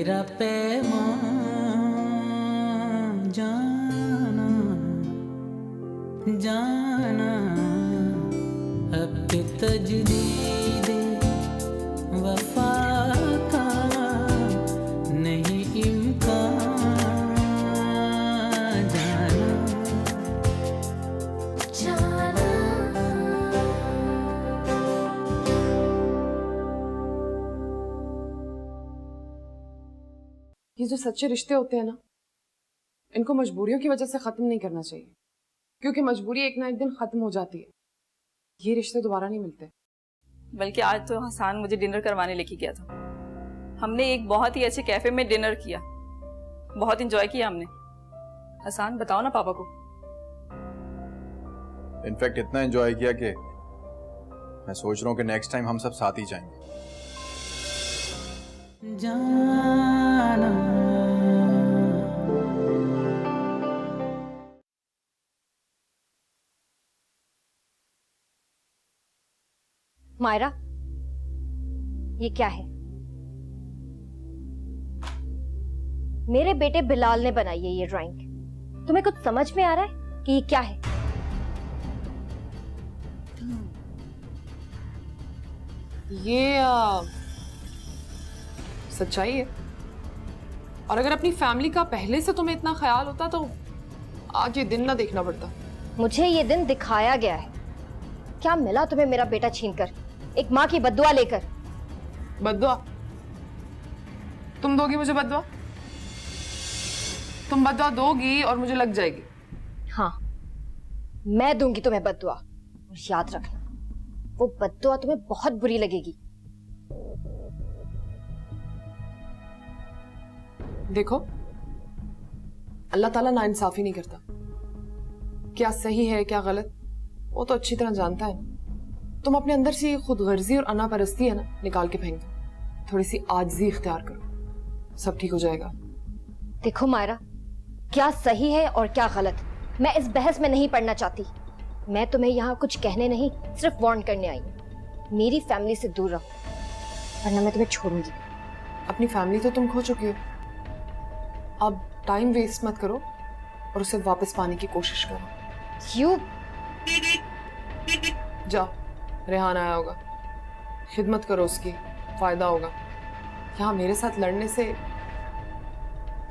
तेरा पैमान जाना जाना अब के तजदीद वफा का नहीं इम्कान जाना जाना। ये जो सच्चे रिश्ते होते हैं ना, इनको मजबूरियों की वजह से खत्म नहीं करना चाहिए, क्योंकि मजबूरी एक ना एक दिन खत्म हो जाती है। ये रिश्ते दोबारा नहीं मिलते। बल्कि आज तो हसान मुझे डिनर करवाने लेके गया था। हमने एक बहुत ही अच्छे कैफे में डिनर किया, बहुत एंजॉय किया हमने। हसान बताओ ना पापा को। इनफैक्ट इतना एंजॉय किया कि मैं सोच रहा हूँ कि नेक्स्ट टाइम हम सब साथ ही जाएंगे। जाना मायरा, ये क्या है? मेरे बेटे बिलाल ने बनाई है ये ड्राइंग। तुम्हें कुछ समझ में आ रहा है कि ये क्या है? ये सच्चाई है। और अगर अपनी फैमिली का पहले से तुम्हें इतना ख्याल होता तो आज ये दिन ना देखना पड़ता। मुझे ये दिन दिखाया गया है। क्या मिला तुम्हें मेरा बेटा छीनकर? एक माँ की बद्दुआ लेकर। बद्दुआ? तुम दोगी मुझे बद्दुआ? तुम बद्दुआ दोगी और मुझे लग जाएगी। हाँ, मैं दूंगी तुम्हें बद्दुआ। और याद रखना, वो बद्दुआ तुम्हें बहुत बुरी लगेगी। देखो, अल्लाह ताला नाइंसाफी नहीं करता। क्या सही है क्या गलत वो तो अच्छी तरह जानता है। तुम अपने अंदर से खुदगर्जी और अनापरस्ती है ना, निकाल के फेंक दो। थोड़ी सी आजिज़ी इख्तियार करो, सब ठीक हो जाएगा। देखो मायरा, क्या सही है और क्या गलत, मैं इस बहस में नहीं पड़ना चाहती। मैं तुम्हें यहाँ कुछ कहने नहीं, सिर्फ वार्न करने आई हूँ। मेरी फैमिली से दूर रहो, वरना मैं तुम्हें छोड़ूंगी। अपनी फैमिली तो तुम खो चुकी हो, अब टाइम वेस्ट मत करो और उसे वापस पाने की कोशिश करो। यू जाओ, रेहान आया होगा, खिदमत करो उसकी, फायदा होगा। यहाँ मेरे साथ लड़ने से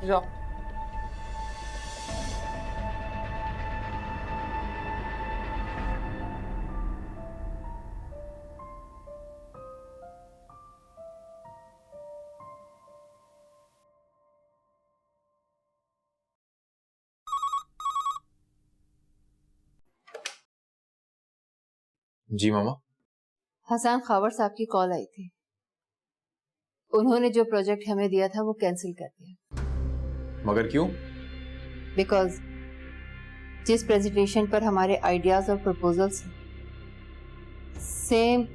जाओ। जी मामा। हसन खबर साहब की कॉल आई थी। उन्होंने जो प्रोजेक्ट हमें दिया था वो कैंसिल कर दिया। मगर क्यों? बिकॉज जिस प्रेजेंटेशन पर हमारे आइडियाज और प्रपोजल्स हैं, सेम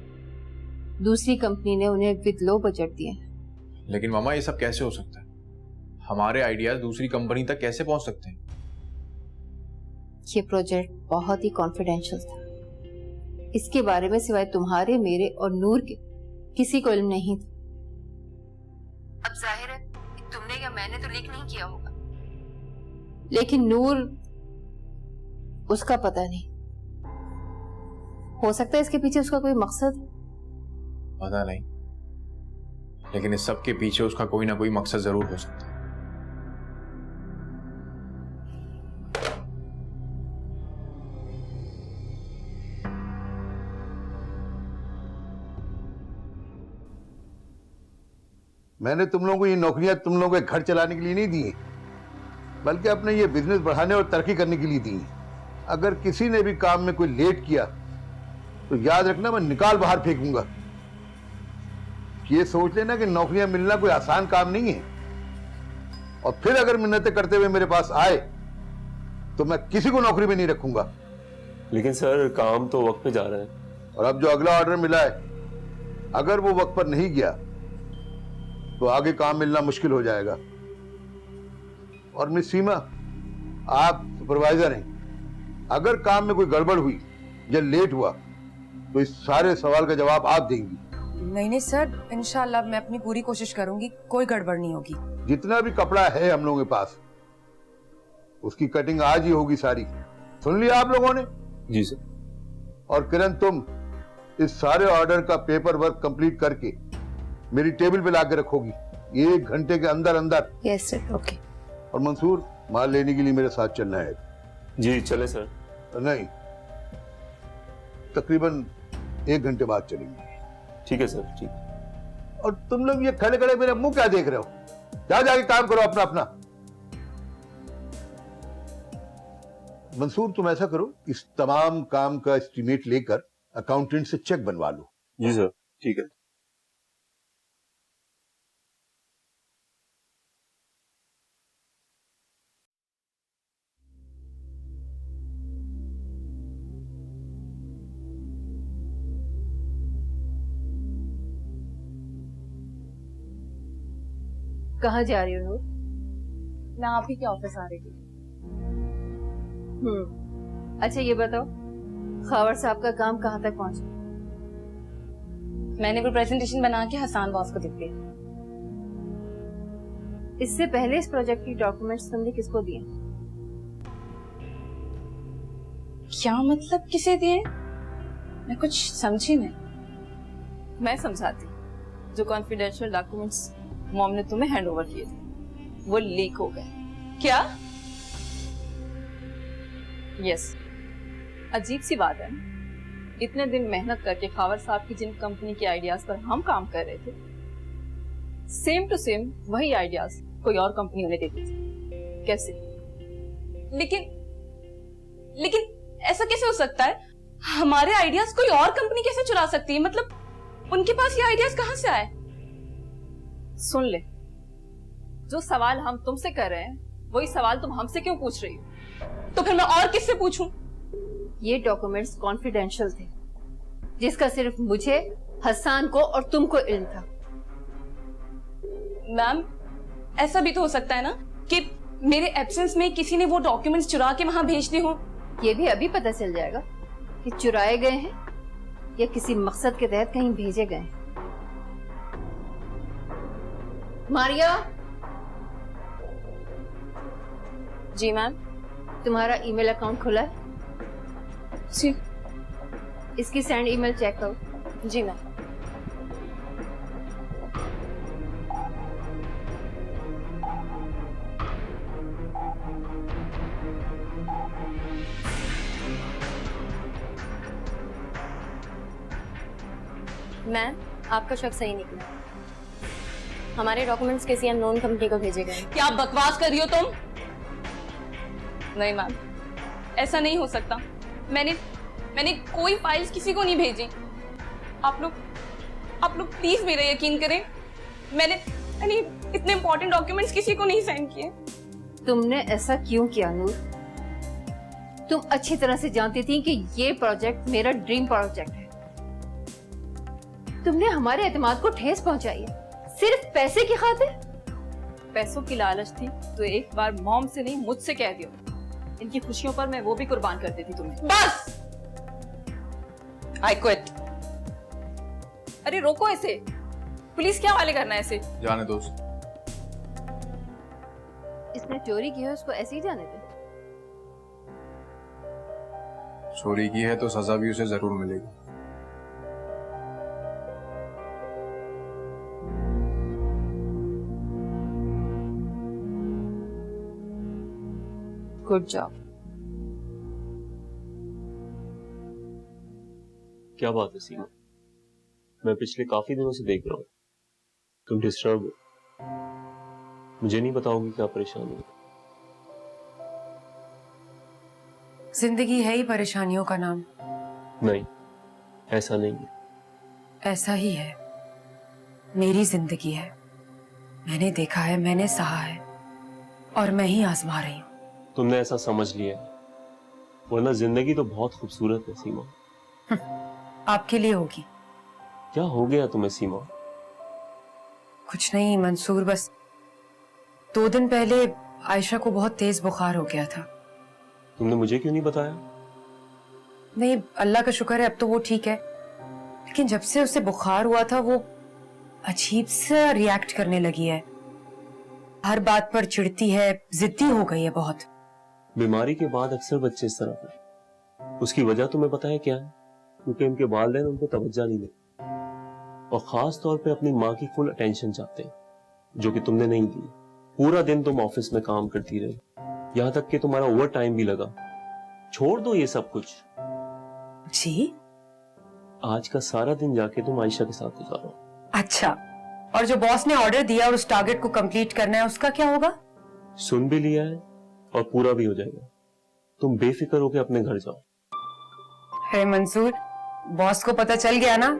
दूसरी कंपनी ने उन्हें विद लो बजट दिए हैं। लेकिन मामा ये सब कैसे हो सकता है? हमारे आइडियाज दूसरी कंपनी तक कैसे पहुंच सकते हैं? ये प्रोजेक्ट बहुत ही कॉन्फिडेंशियल था। इसके बारे में सिवाय तुम्हारे, मेरे और नूर के किसी को इल्म नहीं था। अब जाहिर है तुमने या मैंने तो लीक नहीं किया होगा, लेकिन नूर, उसका पता नहीं। हो सकता है इसके पीछे उसका कोई मकसद। पता नहीं, लेकिन इस सब के पीछे उसका कोई ना कोई मकसद जरूर हो सकता है। मैंने तुम लोगों को ये नौकरियां तुम लोगों के घर चलाने के लिए नहीं दी, बल्कि अपने ये बिजनेस बढ़ाने और तरक्की करने के लिए दी। अगर किसी ने भी काम में कोई लेट किया तो याद रखना, मैं निकाल बाहर फेंकूंगा। ये सोच लेना कि नौकरियां मिलना कोई आसान काम नहीं है। और फिर अगर मिन्नतें करते हुए मेरे पास आए तो मैं किसी को नौकरी में नहीं रखूंगा। लेकिन सर, काम तो वक्त पे जा रहा है। और अब जो अगला ऑर्डर मिला है, अगर वो वक्त पर नहीं गया तो आगे काम मिलना मुश्किल हो जाएगा। और मिस सीमा, आप सुपरवाइजर हैं, अगर काम में कोई गड़बड़ हुई या लेट हुआ तो इस सारे सवाल का जवाब आप देंगी। नहीं नहीं सर, इंशाल्लाह मैं अपनी पूरी कोशिश करूंगी, कोई गड़बड़ नहीं होगी। जितना भी कपड़ा है हम लोगों के पास, उसकी कटिंग आज ही होगी सारी। सुन लिया आप लोगों ने? जी सर। और किरण, तुम इस सारे ऑर्डर का पेपर वर्क कंप्लीट करके मेरी टेबल पे लाके रखोगी 1 घंटे के अंदर अंदर। Yes sir, okay. और मंसूर, माल लेने के लिए मेरे साथ चलना है। जी चले सर। नहीं, तकरीबन 1 घंटे बाद चलेंगे। ठीक है सर, ठीक। और तुम लोग ये खड़े खड़े मेरा मुंह क्या देख रहे हो? जाके काम करो अपना अपना। मंसूर, तुम ऐसा करो, इस तमाम काम का एस्टीमेट लेकर अकाउंटेंट से चेक बनवा लो। जी सर, ठीक है। कहाँ जा रही हो नूर? मैं आप ही के ऑफिस आ रही थी। अच्छा ये बताओ, खावर साहब का काम कहाँ तक पहुंचा? मैंने कोई प्रेजेंटेशन बना के हसान बॉस को दी थी। इससे पहले इस प्रोजेक्ट की डॉक्यूमेंट्स तुमने किसको दिए? क्या मतलब किसे दिए? मैं कुछ समझी नहीं। मैं समझाती। जो कॉन्फिडेंशियल डॉक्यूमेंट्स मॉम ने तुम्हें हैंड ओवर किए थे वो लीक हो गए। क्या? यस। अजीब सी बात है, इतने दिन मेहनत करके खावर साहब की जिन कंपनी के आइडियाज पर हम काम कर रहे थे, सेम टू सेम वही आइडियाज कोई और कंपनी उन्हें दे दी थी। कैसे? लेकिन ऐसा कैसे हो सकता है? हमारे आइडियाज कोई और कंपनी कैसे चुरा सकती है? मतलब उनके पास ये आइडियाज कहां से आए? सुन ले, जो सवाल हम तुमसे कर रहे हैं वही सवाल तुम हमसे क्यों पूछ रही हो? तो फिर मैं और किससे पूछूं? ये डॉक्यूमेंट्स कॉन्फिडेंशियल थे, जिसका सिर्फ मुझे, हसन को और तुमको इल्म था। मैम, ऐसा भी तो हो सकता है ना कि मेरे एब्सेंस में किसी ने वो डॉक्यूमेंट्स चुरा के वहां भेज दी हो। ये भी अभी पता चल जाएगा कि चुराए गए हैं या किसी मकसद के तहत कहीं भेजे गए हैं। मारिया। जी मैम। तुम्हारा ईमेल अकाउंट खुला है? जी। इसकी सेंड ईमेल चेक करो। जी मैम। मैम, आपका शक सही निकला। हमारे डॉक्यूमेंट्स किसी अननोन कंपनी को भेजे गए। क्या बकवास कर रही हो तुम? नहीं मैम, ऐसा नहीं हो सकता। मैंने कोई फाइल्स किसी को नहीं भेजी। आप लोग प्लीज मेरा यकीन करें। मैंने इतने इंपॉर्टेंट डॉक्यूमेंट्स किसी को नहीं सेंड किए। तुमने ऐसा क्यों किया नूर? तुम अच्छी तरह से जानती थी कि ये प्रोजेक्ट मेरा ड्रीम प्रोजेक्ट है। तुमने हमारे एतमाद को ठेस पहुंचाई है सिर्फ पैसे की खातिर। पैसों की लालच थी तो एक बार मॉम से नहीं मुझसे कह दियो। इनकी खुशियों पर मैं वो भी कुर्बान कर देती तुम्हें। बस, आई क्विट। अरे रोको ऐसे, पुलिस क्या हवाले करना है ऐसे? जाने दो। इसने चोरी की है, उसको ऐसे ही जाने दे। चोरी की है तो सजा भी उसे जरूर मिलेगी। Good job. क्या बात है सीमा? मैं पिछले काफी दिनों से देख रहा हूँ तुम डिस्टर्ब हो। मुझे नहीं बताओगी क्या परेशानी है? जिंदगी है ही परेशानियों का नाम। नहीं, ऐसा नहीं है। ऐसा ही है। मेरी जिंदगी है, मैंने देखा है, मैंने सहा है और मैं ही आजमा रही हूँ। तुमने ऐसा समझ लिया है, वरना जिंदगी तो बहुत खूबसूरत है सीमा। आपके लिए होगी। क्या हो गया तुम्हें सीमा? कुछ नहीं मंसूर, बस 2 दिन पहले आयशा को बहुत तेज बुखार हो गया था। तुमने मुझे क्यों नहीं बताया? नहीं, अल्लाह का शुक्र है अब तो वो ठीक है, लेकिन जब से उसे बुखार हुआ था वो अजीब सा रिएक्ट करने लगी है, हर बात पर चिढ़ती है, जिद्दी हो गई है बहुत। बीमारी के बाद अक्सर बच्चे इस तरह के। उसकी वजह तुम्हें पता है क्या है? क्योंकि उनके वालिदैन उनको तवज्जो नहीं देते और खास तौर पे अपनी माँ की फुल अटेंशन चाहते हैं, जो कि तुमने नहीं दी। पूरा दिन तुम ऑफिस में काम करती रही, यहाँ तक कि तुम्हारा ओवर टाइम भी लगा। छोड़ दो ये सब कुछ। जी? आज का सारा दिन जाके तुम आयशा के साथ गुजारो। अच्छा, और जो बॉस ने ऑर्डर दिया और उस टारगेट को कंप्लीट करना है, उसका क्या होगा? सुन भी लिया है और पूरा भी हो जाएगा। तुम बेफिक्र होकर अपने घर जाओ। है मंसूर, बॉस को पता चल गया ना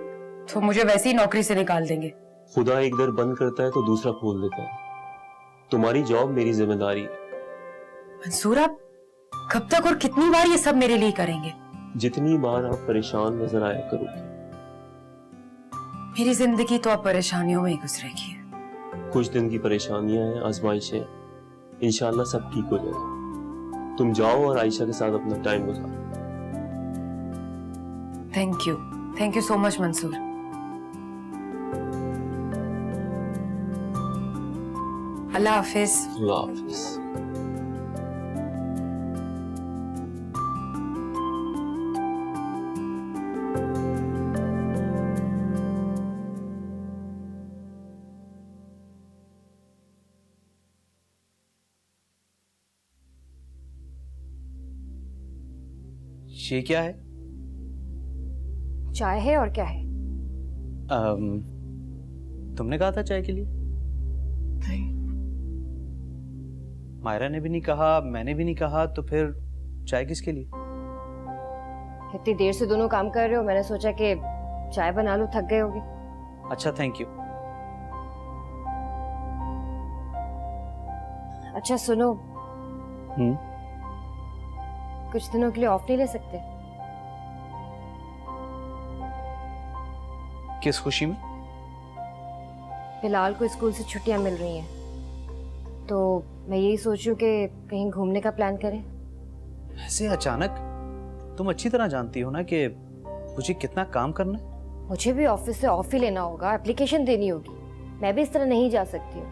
तो मुझे वैसे ही नौकरी से निकाल देंगे। खुदा एक दर बंद करता है तो दूसरा खोल देता है। तुम्हारी जॉब मेरी जिम्मेदारी है। मंसूर, आप कब तक और कितनी बार ये सब मेरे लिए करेंगे? जितनी बार आप परेशान नजर आया करोगे। मेरी जिंदगी तो अब परेशानियों में ही गुजरेगी। कुछ दिन की परेशानियां हैं, आजमाइशें, इंशाल्लाह सब ठीक हो जाएगा। तुम जाओ और आयशा के साथ अपना टाइम गुजारो। Thank you so much Mansoor. अल्लाह हाफिज। अल्लाह हाफिज। ये क्या है? चाय है और क्या है? तुमने कहा था चाय के लिए? नहीं। मायरा ने भी नहीं कहा, मैंने भी नहीं कहा, तो फिर चाय किसके लिए? इतनी देर से दोनों काम कर रहे हो, मैंने सोचा कि चाय बना लो, थक गए होगे। अच्छा, थैंक यू। अच्छा सुनो, कुछ दिनों के लिए ऑफ नहीं ले सकते? किस खुशी में? फिलहाल को स्कूल से छुट्टियां मिल रही हैं, तो मैं यही सोचूं कि कहीं घूमने का प्लान करें। ऐसे अचानक? तुम अच्छी तरह जानती हो ना कि मुझे कितना काम करना है। मुझे भी ऑफिस से ऑफ ही लेना होगा, एप्लीकेशन देनी होगी। मैं भी इस तरह नहीं जा सकती हूँ,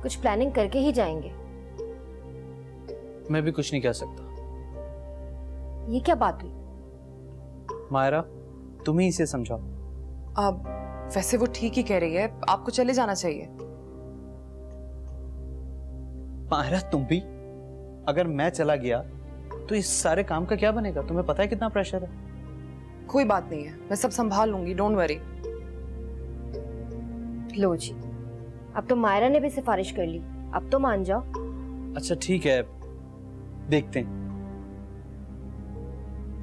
कुछ प्लानिंग करके ही जाएंगे। मैं भी कुछ नहीं कह सकता। ये क्या बात हुई? मायरा, तुम ही इसे समझाओ। अब वैसे वो ठीक ही कह रही है, आपको चले जाना चाहिए। मायरा, तुम भी? अगर मैं चला गया तो इस सारे काम का क्या बनेगा? तुम्हें पता है कितना प्रेशर है। कोई बात नहीं है, मैं सब संभाल लूंगी, डोंट वरी। लो जी, अब तो मायरा ने भी सिफारिश कर ली, अब तो मान जाओ। अच्छा ठीक है, देखते हैं।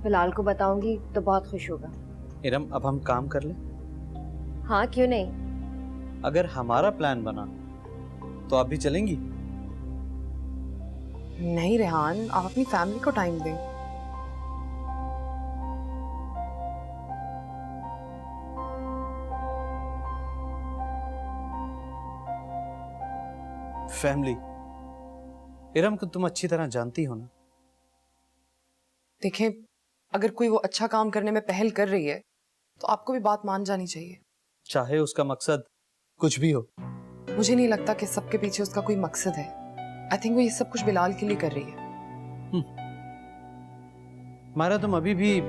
फिलहाल को बताऊंगी तो बहुत खुश होगा। इरम, अब हम काम कर लें? हाँ, क्यों नहीं। अगर हमारा प्लान बना तो आप भी चलेंगी? नहीं रेहान, आप अपनी फैमिली को टाइम दें। फैमिली? इरम को तुम अच्छी तरह जानती हो ना। देखें, अगर कोई वो अच्छा काम करने में पहल कर रही है तो आपको भी बात मान जानी चाहिए, चाहे उसका मकसद कुछ भी हो। मुझे नहीं लगता कि सबके पीछे उसका कोई मकसद है। आई थिंक वो ये सब कुछ बिलाल के लिए कर रही है। मायरा, तुम अभी भी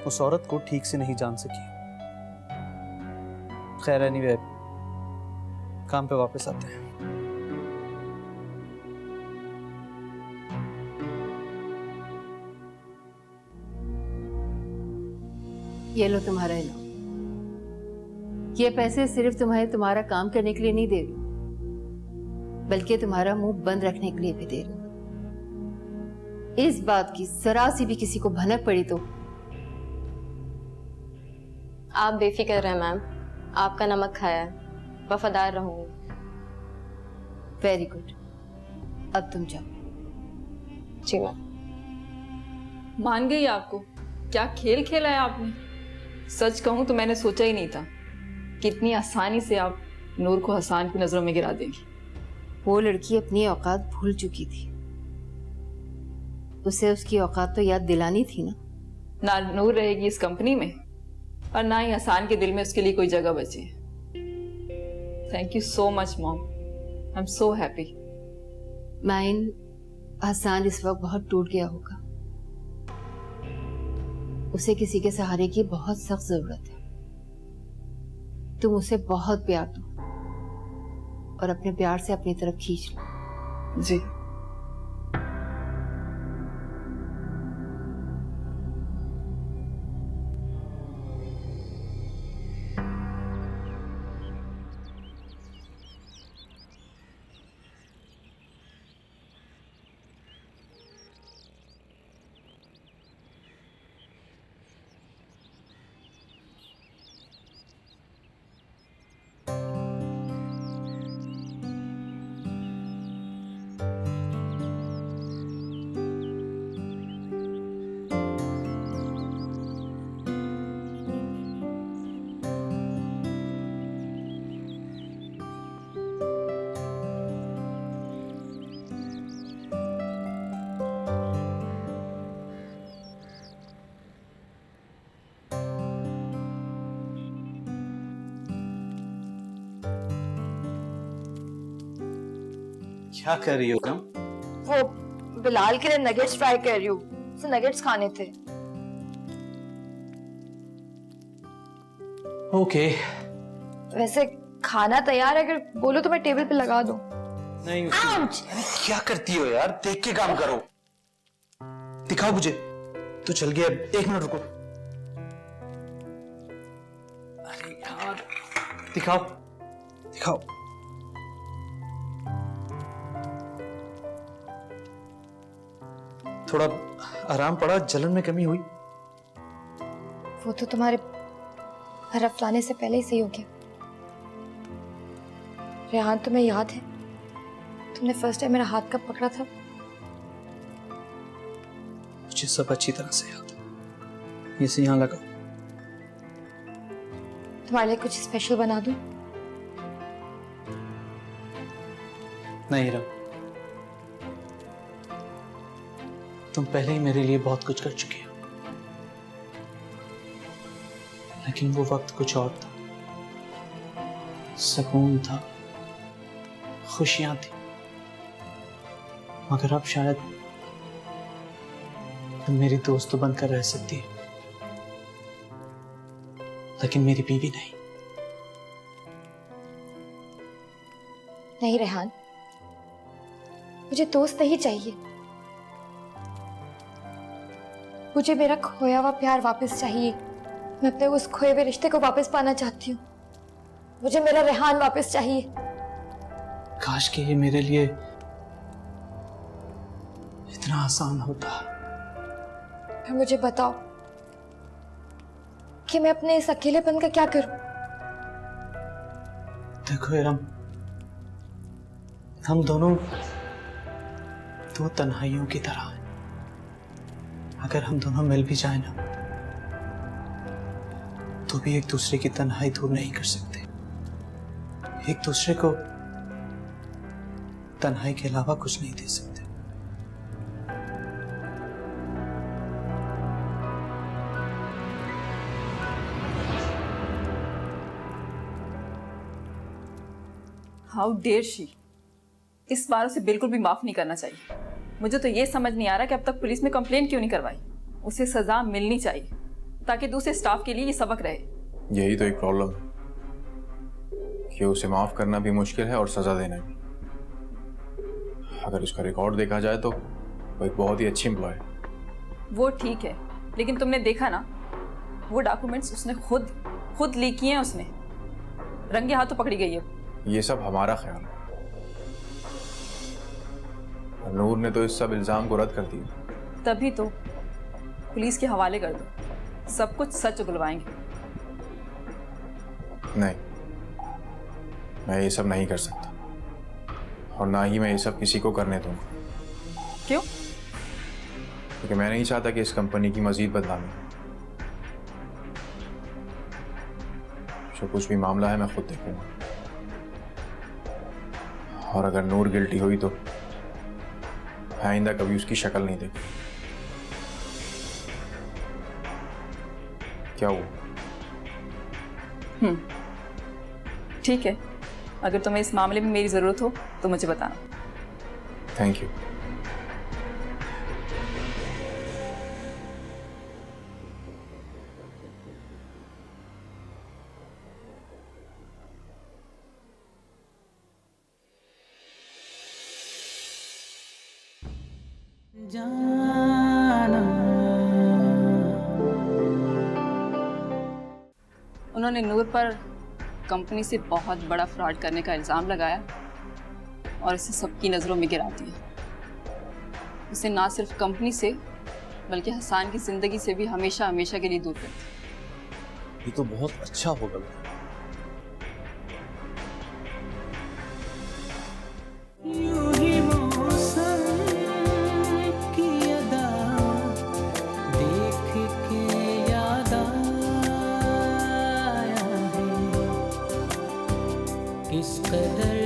उस औरत को ठीक से नहीं जान सकी। खैर, एनीवे, काम पे वापस आते हैं। ये लो तुम्हारा इनाम। ये पैसे सिर्फ तुम्हारा काम करने के लिए नहीं दे रही, बल्कि तुम्हारा मुंह बंद रखने के लिए भी दे रही हूं। इस बात की जरा सी भी किसी को भनक पड़ी तो आप बेफिक्र रहे मैम, आपका नमक खाया है, वफादार रहूंगी। वेरी गुड, अब तुम जाओ। जी मैम। मान गई आपको, क्या खेल खेला है आपने। सच कहूं तो मैंने सोचा ही नहीं था कि इतनी आसानी से आप नूर को हसान की नजरों में गिरा देंगी। वो लड़की अपनी औकात भूल चुकी थी, उसे उसकी औकात तो याद दिलानी थी ना। ना नूर रहेगी इस कंपनी में, और ना ही हसान के दिल में उसके लिए कोई जगह बची। Thank you so much mom, I am so happy. माइन, हसान इस वक्त बहुत टूट गया होगा, उसे किसी के सहारे की बहुत सख्त जरूरत है। तुम उसे बहुत प्यार दो और अपने प्यार से अपनी तरफ खींच लो। जी। क्या कर रही हो तुम? वो बिलाल के लिए नगेट्स फ्राई कर रही हूँ, उसे नगेट्स खाने थे। ओके। वैसे खाना तैयार है, अगर बोलो तो मैं टेबल पे लगा दूं। नहीं। क्या करती हो यार, देख के काम करो। दिखाओ मुझे। तू चल गया, 1 मिनट रुको। अरे यार, दिखाओ दिखाओ। थोड़ा आराम पड़ा, जलन में कमी हुई? वो तो तुम्हारे बर्फ लाने से पहले ही सही हो गया। रेहान, तुम्हें याद है तुमने फर्स्ट टाइम मेरा हाथ कब पकड़ा था? मुझे सब अच्छी तरह से याद है। इसे यहाँ लगाओ। तुम्हारे लिए कुछ स्पेशल बना दूं? नहीं रम, तुम पहले ही मेरे लिए बहुत कुछ कर चुकी हो, लेकिन वो वक्त कुछ और था। सुकून था, खुशियां थी, मगर अब शायद तुम मेरी दोस्त तो बनकर रह सकती है, लेकिन मेरी बीवी नहीं। नहीं रेहान, मुझे दोस्त नहीं चाहिए, मुझे मेरा खोया हुआ प्यार वापस चाहिए। मैं अपने उस खोए हुए रिश्ते को वापस पाना चाहती हूँ। मुझे मेरा रेहान वापस चाहिए। काश कि ये मेरे लिए इतना आसान होता। फिर मुझे बताओ कि मैं अपने इस अकेलेपन का क्या करूं? देखो इरम, हम दोनों दो तन्हाइयों की तरह हैं। अगर हम दोनों मिल भी जाए ना, तो भी एक दूसरे की तन्हाई दूर नहीं कर सकते। एक दूसरे को तन्हाई के अलावा कुछ नहीं दे सकते। How dare she! इस बार उसे बिल्कुल भी माफ नहीं करना चाहिए। मुझे तो ये समझ नहीं आ रहा कि अब तक पुलिस में कंप्लेंट क्यों नहीं करवाई। उसे सजा मिलनी चाहिए ताकि दूसरे स्टाफ के लिए ये सबक रहे। यही तो एक प्रॉब्लम है कि उसे माफ करना भी मुश्किल है और सजा देना भी। अगर उसका रिकॉर्ड देखा जाए तो वो एक बहुत ही अच्छी एम्प्लॉय है। वो ठीक है, लेकिन तुमने देखा ना, वो डॉक्यूमेंट्स उसने खुद लीक किए हैं। उसने रंगे हाथों पकड़ी गई है। ये सब हमारा ख्याल है। नूर ने तो इस सब इल्जाम को रद्द कर दिया। तभी तो पुलिस के हवाले कर दो, सब कुछ सच उगलवाएंगे। नहीं, मैं ये सब नहीं कर सकता और ना ही मैं ये सब किसी को करने दूंगा। क्यों? क्योंकि मैं नहीं चाहता कि इस कंपनी की मजीद बदनामी हो। जो कुछ भी मामला है मैं खुद देखूंगा, और अगर नूर गिल्टी हुई तो आइंदा कभी उसकी शक्ल नहीं देखी। क्या हुआ? ठीक है, अगर तुम्हें इस मामले में मेरी ज़रूरत हो तो मुझे बताना। Thank you. जाना उन्होंने नूर पर कंपनी से बहुत बड़ा फ्रॉड करने का इल्ज़ाम लगाया और इसे सबकी नज़रों में गिरा दिया। उसे ना सिर्फ कंपनी से बल्कि हसान की ज़िंदगी से भी हमेशा हमेशा के लिए दूर कर दिया। ये तो बहुत अच्छा होगा। यूं ही मौसम की अदा देख के याद आया है किस कदर